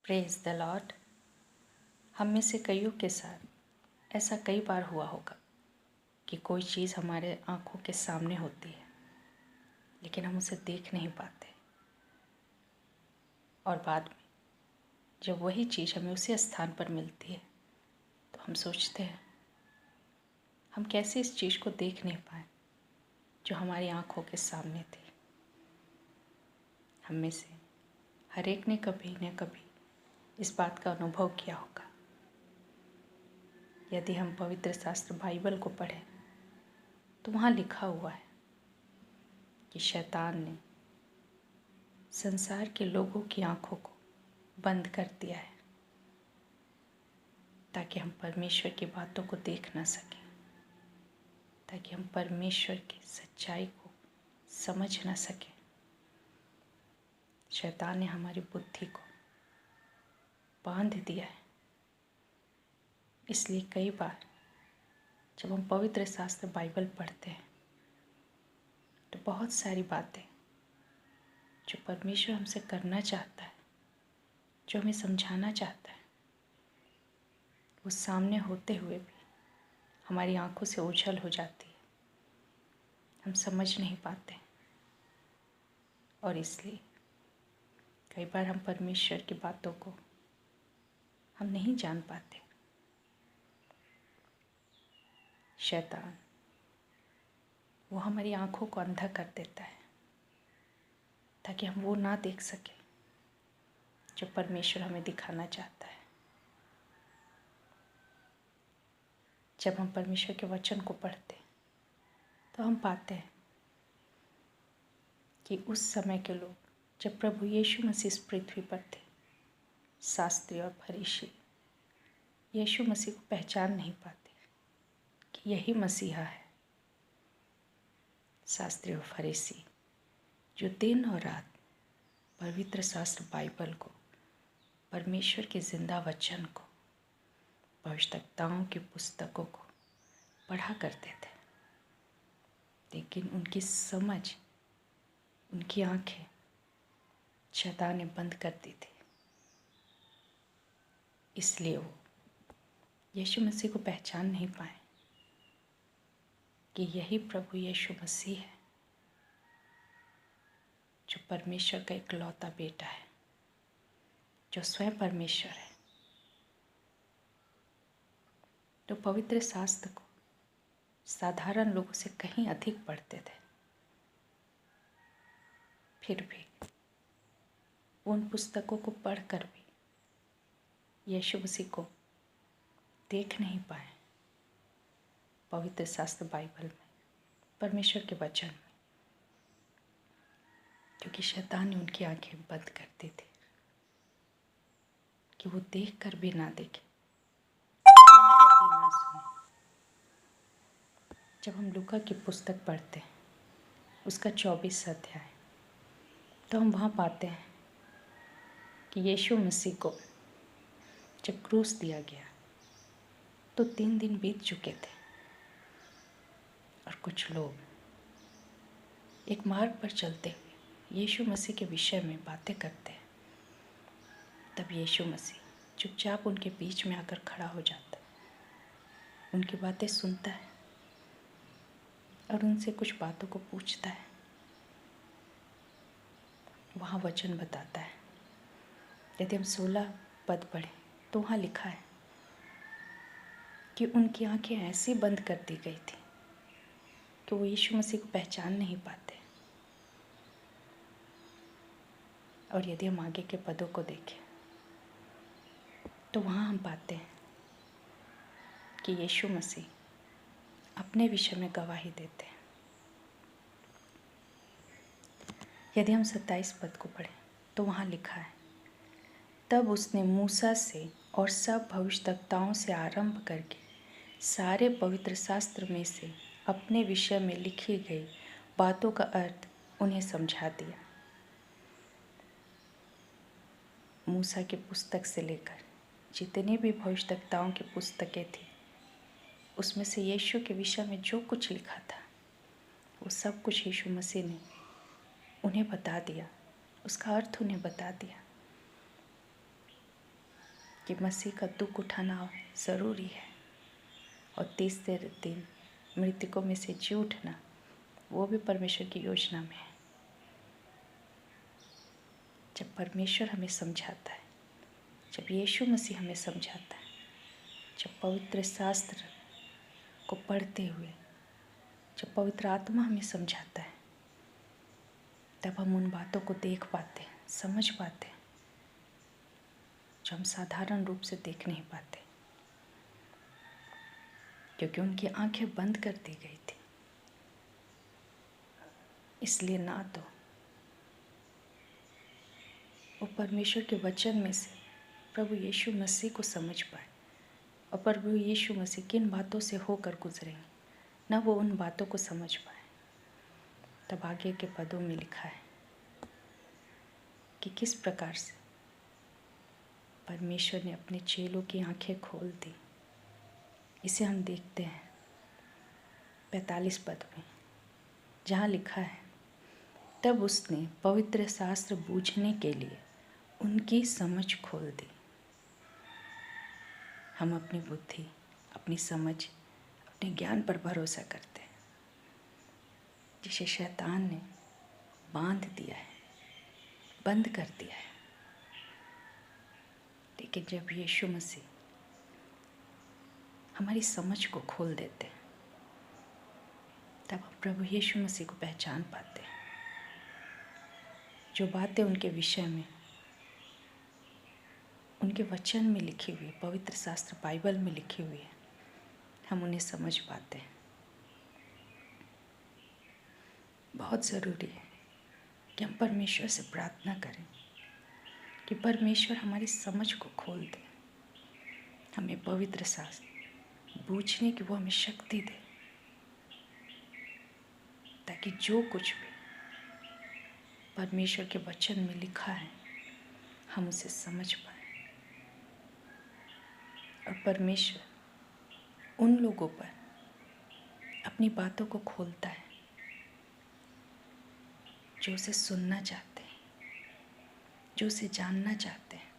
Praise the Lord. हम में से कईयों के साथ ऐसा कई बार हुआ होगा कि कोई चीज़ हमारे आँखों के सामने होती है लेकिन हम उसे देख नहीं पाते, और बाद में जब वही चीज़ हमें उसी स्थान पर मिलती है तो हम सोचते हैं हम कैसे इस चीज़ को देख नहीं पाए जो हमारी आँखों के सामने थी। हम में से हर एक ने कभी न कभी इस बात का अनुभव किया होगा। यदि हम पवित्र शास्त्र बाइबल को पढ़ें तो वहाँ लिखा हुआ है कि शैतान ने संसार के लोगों की आँखों को बंद कर दिया है ताकि हम परमेश्वर की बातों को देख ना सकें, ताकि हम परमेश्वर की सच्चाई को समझ ना सकें। शैतान ने हमारी बुद्धि को बांध दिया है। इसलिए कई बार जब हम पवित्र शास्त्र बाइबल पढ़ते हैं तो बहुत सारी बातें जो परमेश्वर हमसे करना चाहता है, जो हमें समझाना चाहता है, वो सामने होते हुए भी हमारी आंखों से ओझल हो जाती है। हम समझ नहीं पाते और इसलिए कई बार हम परमेश्वर की बातों को हम नहीं जान पाते। शैतान वो हमारी आंखों को अंधा कर देता है ताकि हम वो ना देख सकें जो परमेश्वर हमें दिखाना चाहता है। जब हम परमेश्वर के वचन को पढ़ते हैं तो हम पाते हैं कि उस समय के लोग जब प्रभु यीशु मसीह इस पृथ्वी पर थे, शास्त्री और फरीसी यीशु मसीह को पहचान नहीं पाते कि यही मसीहा है। शास्त्री और फरीसी जो दिन और रात पवित्र शास्त्र बाइबल को, परमेश्वर के जिंदा वचन को, भविष्यवक्ताओं की पुस्तकों को पढ़ा करते थे, लेकिन उनकी समझ, उनकी आंखें शैतान ने बंद कर दी थी। इसलिए वो यीशु मसीह को पहचान नहीं पाए कि यही प्रभु यीशु मसीह है जो परमेश्वर का इकलौता बेटा है, जो स्वयं परमेश्वर है। तो पवित्र शास्त्र को साधारण लोगों से कहीं अधिक पढ़ते थे, फिर भी उन पुस्तकों को पढ़कर भी यीशु मसीह को देख नहीं पाए पवित्र शास्त्र बाइबल में, परमेश्वर के वचन में, क्योंकि शैतान ने उनकी आंखें बंद कर दी थी कि वो देख कर भी ना देखे, सुनकर भी ना सुने। जब हम लूका की पुस्तक पढ़ते हैं उसका 24 अध्याय, तो हम वहाँ पाते हैं कि यीशु मसीह को जब क्रूस दिया गया तो 3 दिन बीत चुके थे और कुछ लोग एक मार्ग पर चलते हुए यीशु मसीह के विषय में बातें करते हैं। तब यीशु मसीह चुपचाप उनके बीच में आकर खड़ा हो जाता है, उनकी बातें सुनता है और उनसे कुछ बातों को पूछता है। वहाँ वचन बताता है, यदि हम 16 पद पढ़ें तो वहाँ लिखा है कि उनकी आंखें ऐसी बंद कर दी गई थी कि वो यीशु मसीह को पहचान नहीं पाते। और यदि हम आगे के पदों को देखें तो वहाँ हम पाते हैं कि यीशु मसीह अपने विषय में गवाही देते हैं। यदि हम 27 पद को पढ़ें तो वहाँ लिखा है, तब उसने मूसा से और सब भविष्यवक्ताओं से आरंभ करके सारे पवित्र शास्त्र में से अपने विषय में लिखी गई बातों का अर्थ उन्हें समझा दिया। मूसा की पुस्तक से लेकर जितने भी भविष्यवक्ताओं की पुस्तकें थी, उसमें से यीशु के विषय में जो कुछ लिखा था वो सब कुछ यीशु मसीह ने उन्हें बता दिया, उसका अर्थ उन्हें बता दिया। कि मसीह का दुख उठाना ज़रूरी है और तीसरे दिन मृतकों में से जी उठना, वो भी परमेश्वर की योजना में है। जब परमेश्वर हमें समझाता है, जब यीशु मसीह हमें समझाता है, जब पवित्र शास्त्र को पढ़ते हुए जब पवित्र आत्मा हमें समझाता है, तब हम उन बातों को देख पाते हैं, समझ पाते हैं जो हम साधारण रूप से देख नहीं पाते, क्योंकि उनकी आंखें बंद कर दी गई थी। इसलिए ना तो वो परमेश्वर के वचन में से प्रभु यीशु मसीह को समझ पाए और प्रभु यीशु मसीह किन बातों से होकर गुजरेंगे, ना वो उन बातों को समझ पाए। तब आगे के पदों में लिखा है कि किस प्रकार से परमेश्वर ने अपने चेलों की आंखें खोल दी। इसे हम देखते हैं 45 पद में, जहाँ लिखा है, तब उसने पवित्र शास्त्र बूझने के लिए उनकी समझ खोल दी। हम अपनी बुद्धि, अपनी समझ, अपने ज्ञान पर भरोसा करते हैं, जिसे शैतान ने बांध दिया है, बंद कर दिया है। लेकिन जब यीशु मसीह हमारी समझ को खोल देते हैं, तब हम प्रभु यीशु मसीह को पहचान पाते हैं। जो बातें उनके विषय में, उनके वचन में लिखी हुई, पवित्र शास्त्र बाइबल में लिखी हुई है, हम उन्हें समझ पाते हैं। बहुत ज़रूरी है कि हम परमेश्वर से प्रार्थना करें कि परमेश्वर हमारी समझ को खोल दे, हमें पवित्र शास्त्र बूझने की वो हमें शक्ति दे, ताकि जो कुछ भी परमेश्वर के वचन में लिखा है हम उसे समझ पाएं। और परमेश्वर उन लोगों पर अपनी बातों को खोलता है जो उसे सुनना चाहते हैं, जो उसे जानना चाहते हैं,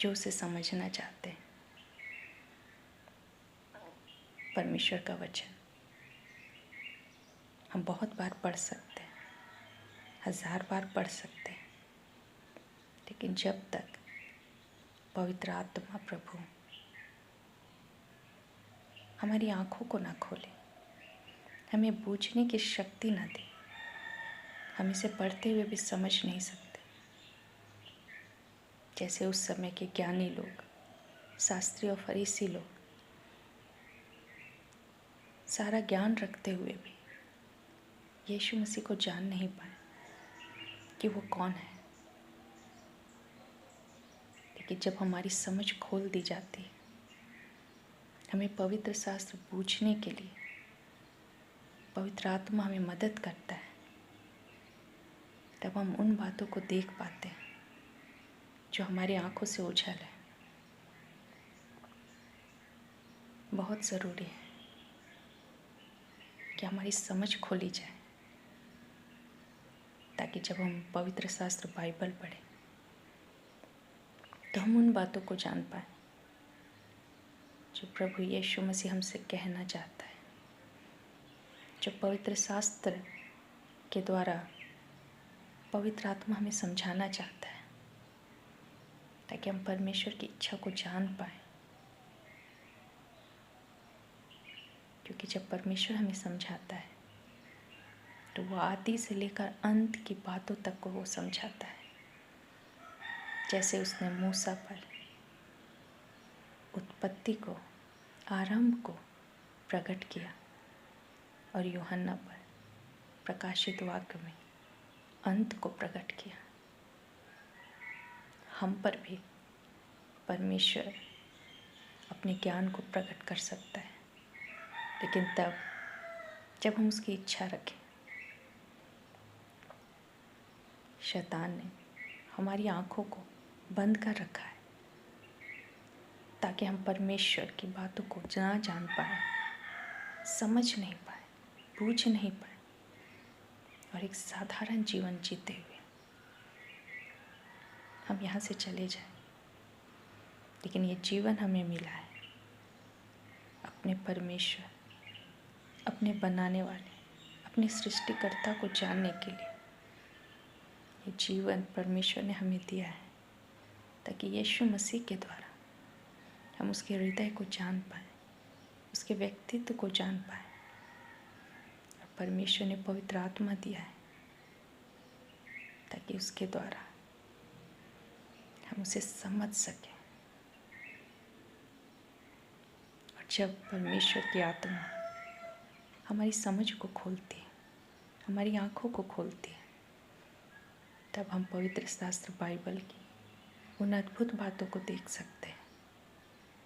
जो उसे समझना चाहते हैं। परमेश्वर का वचन हम बहुत बार पढ़ सकते हैं, 1000 बार पढ़ सकते हैं, लेकिन जब तक पवित्र आत्मा प्रभु हमारी आँखों को ना खोले, हमें बूझने की शक्ति ना दे, हम इसे पढ़ते हुए भी समझ नहीं सकते। जैसे उस समय के ज्ञानी लोग, शास्त्री और फरीसी लोग सारा ज्ञान रखते हुए भी यीशु मसीह को जान नहीं पाए कि वो कौन है। लेकिन जब हमारी समझ खोल दी जाती है, हमें पवित्र शास्त्र बूझने के लिए पवित्र आत्मा हमें मदद करता है, तब हम उन बातों को देख पाते हैं जो हमारी आंखों से ओझल है। बहुत ज़रूरी है कि हमारी समझ खोली जाए, ताकि जब हम पवित्र शास्त्र बाइबल पढ़ें तो हम उन बातों को जान पाएं जो प्रभु यीशु मसीह हमसे कहना चाहता है, जो पवित्र शास्त्र के द्वारा पवित्र आत्मा हमें समझाना चाहता है, ताकि हम परमेश्वर की इच्छा को जान पाएं। क्योंकि जब परमेश्वर हमें समझाता है तो वो आदि से लेकर अंत की बातों तक को वो समझाता है। जैसे उसने मूसा पर उत्पत्ति को, आरंभ को प्रकट किया और यूहन्ना पर प्रकाशित वाक्य में अंत को प्रकट किया, हम पर भी परमेश्वर अपने ज्ञान को प्रकट कर सकता है, लेकिन तब जब हम उसकी इच्छा रखें। शैतान ने हमारी आँखों को बंद कर रखा है ताकि हम परमेश्वर की बातों को ना जान पाए, समझ नहीं पाए, बूझ नहीं पाए और एक साधारण जीवन जीते हुए हम यहाँ से चले जाएं। लेकिन ये जीवन हमें मिला है अपने परमेश्वर, अपने बनाने वाले, अपने सृष्टिकर्ता को जानने के लिए। ये जीवन परमेश्वर ने हमें दिया है ताकि यीशु मसीह के द्वारा हम उसके हृदय को जान पाएँ, उसके व्यक्तित्व को जान पाएँ। और परमेश्वर ने पवित्र आत्मा दिया है ताकि उसके द्वारा हम उसे समझ सकें। और जब परमेश्वर की आत्मा हमारी समझ को खोलती है, हमारी आँखों को खोलती है, तब हम पवित्र शास्त्र बाइबल की उन अद्भुत बातों को देख सकते हैं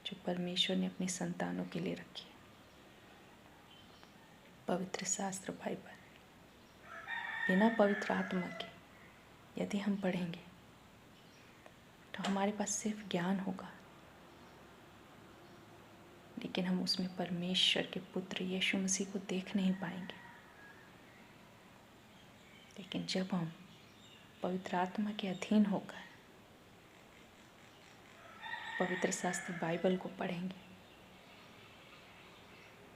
जो परमेश्वर ने अपनी संतानों के लिए रखी है। पवित्र शास्त्र बाइबल बिना पवित्र आत्मा के यदि हम पढ़ेंगे तो हमारे पास सिर्फ ज्ञान होगा, लेकिन हम उसमें परमेश्वर के पुत्र यीशु मसीह को देख नहीं पाएंगे। लेकिन जब हम पवित्र आत्मा के अधीन होकर पवित्र शास्त्र बाइबल को पढ़ेंगे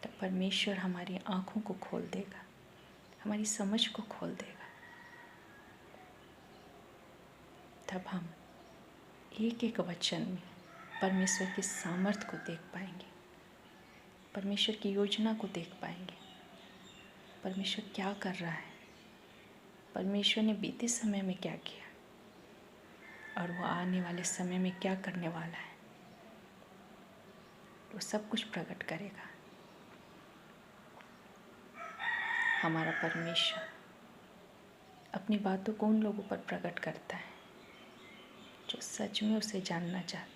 तब परमेश्वर हमारी आँखों को खोल देगा, हमारी समझ को खोल देगा। तब हम एक एक वचन में परमेश्वर के सामर्थ्य को देख पाएंगे, परमेश्वर की योजना को देख पाएंगे, परमेश्वर क्या कर रहा है, परमेश्वर ने बीते समय में क्या किया और वो आने वाले समय में क्या करने वाला है, वो सब कुछ प्रकट करेगा। हमारा परमेश्वर अपनी बातों को उन लोगों पर प्रकट करता है जो सच में उसे जानना चाहते हैं।